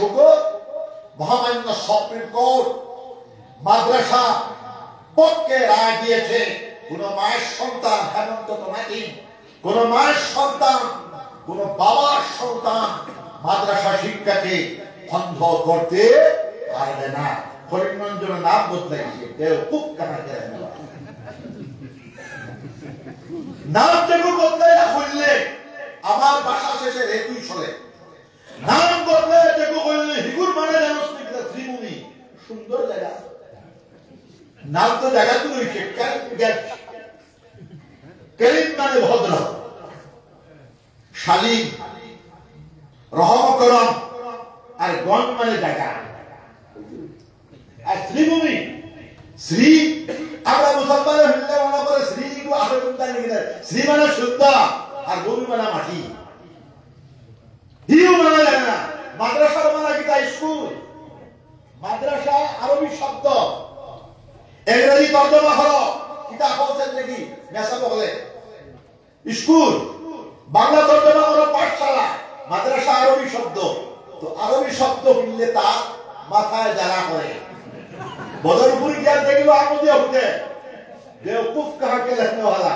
শুকর মহামান্য supreme court মাদ্রাসা পক্ষে রায় দিয়েছে। কোন মায়ের সন্তান হেমন্ত নাকি, কোন মায়ের সন্তান, কোন বাবার সন্তান মাদ্রাসা শিক্ষাকে বন্ধ করতে পারবে না। করিমগঞ্জের নাম বদলাইছে, বেওকুফ কানাকে নাম যেগুলো বদলাইয়া করলে আমার বাসা শেষে রেতুই চলে। নাম বদলে যেগুলো করলে হিগুর মানে জানো শ্রীভূমি, সুন্দর জায়গা। নাম তো জায়গা তো রয়েছে করিম মানে ভদ্র, শালীন, রহম করম, আর গণ মানে জায়গা। আর শ্রীভূমি, শ্রী আমরা মুসলমানের হিন্দু মনে করে শ্রী শ্রী মানে শুদ্ধ, আর ভূমি মানে মাটি। হিউ মানে জানে না। মাদ্রাসার মানে কি স্কুল? মাদ্রাসা আরবি শব্দ, ইংরেজি তর্জমা হলো কিতাব বলছেন নাকি মেসাব বলে স্কুল, বাংলা তর্জমা হলো পাঠশালা। মাদ্রাসা আরবি শব্দ, তো আরবি শব্দ মিললে তার মাথায় জ্বালা করে। বদরপুরি জ্ঞান দেখলো আমদি হতে বেওকুফ কাহাকে লেখনে वाला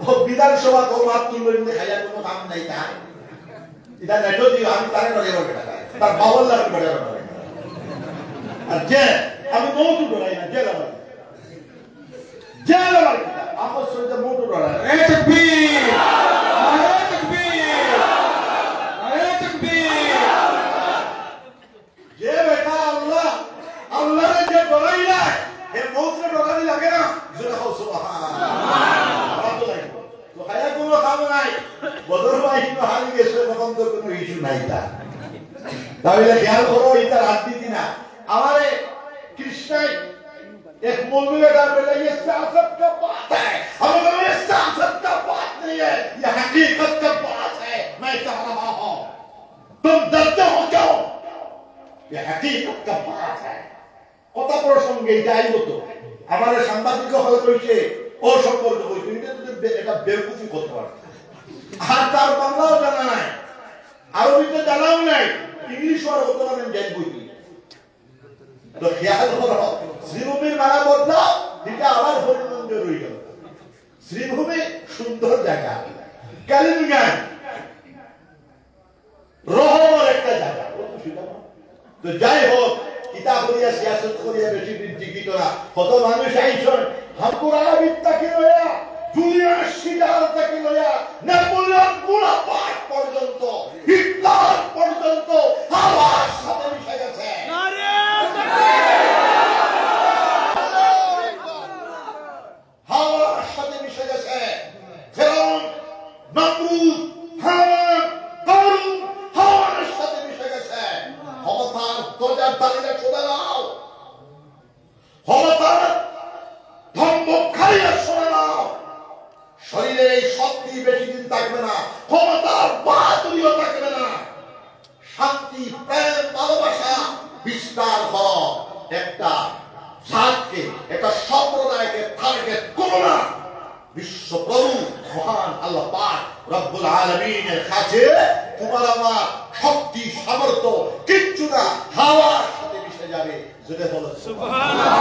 ও বিধানসভা তো মাত্র লইতে খাইয়া কোনো কাম নাই তার। এটা নেটো দিও আমি তারে করে বেটা তার বাবল লাগে বেটা। আর যে আমি মোটু ডরাই না, যে লাগে যে লাগে আমার সঙ্গে মোটু ডরাই। এ তাকবীর, নারে তাকবীর, নারে তাকবীর। যে বেটা আল্লাহ আল্লাহরে যে ডরাই না, এ মৌতরে ডরাই লাগে না। জোরে হও সুবহানাল্লাহ। তো খায়া কোনো কাম নাই। বদর বাহিনী হারি গেছে তখন তো কোনো ইস্যু নাই তার। তাহলে খেয়াল করো এটা রাজনীতি না। हमारे कृष्ण एक मौलवी का बोला ये सियासत का बात है, हम लोग ये सियासत का बात नहीं है, ये हकीकत का बात है। मैं कह रहा हूं तुम डरते हो क्यों? ये हकीकत का बात है। কথা প্রসঙ্গে যাই হতো আমারে সাংবাদিক হল কইছে ও সম্পর্কে কইছে এটা বেকুফি করতে পারে। আর তার বাংলাও জানা নাই, আরবিতে জানাও নাই, ইংলিশ আর হতো না জান কইছি। তো খেয়াল করো শ্রীভূমির মানা বদলাও, এটা আবার হরিমন্দির রয়ে গেল। শ্রীভূমি সুন্দর জায়গা, কালিমগঞ্জ রহমর একটা জায়গা। তো যাই হোক কিতাব করিয়া সিয়াসত করিয়া বেশি বিজ্ঞিত না। কত মানুষ আইসন হামপুর আরবিত্তাকে লইয়া, জুলিয়াস সিজার থেকে লইয়া, নেপোলিয়ন বোনাপার্ট পর্যন্ত, হিটলার পর্যন্ত হাওয়ার সাথে মিশে গেছে। হাওয়ার সাথে মিশে গেছে। ফেরাউন, নমরুদ, হামান, কারুন হাওয়ার সাথে মিশে গেছে। ক্ষমতার দরজার তালিকা চলে নাও, ক্ষমতার ধমক খাইয়া শুনে নাও। শরীরে এই শক্তি বেশি দিন থাকবে না, ক্ষমতার বাহাদুরিও থাকবে না। শান্তি, প্রেম, ভালোবাসা বিস্তার করো। একটা জাতকে, একটা সম্প্রদায়কে টার্গেট করো না। বিশ্বপ্রভু মহান আল্লাহ পাক রব্বুল আলামিনের কাছে তোমার আমার শক্তি সামর্থ্য কিচ্ছু না, হাওয়ার সাথে মিশে যাবে। যেটা বলো সুবহানাল্লাহ।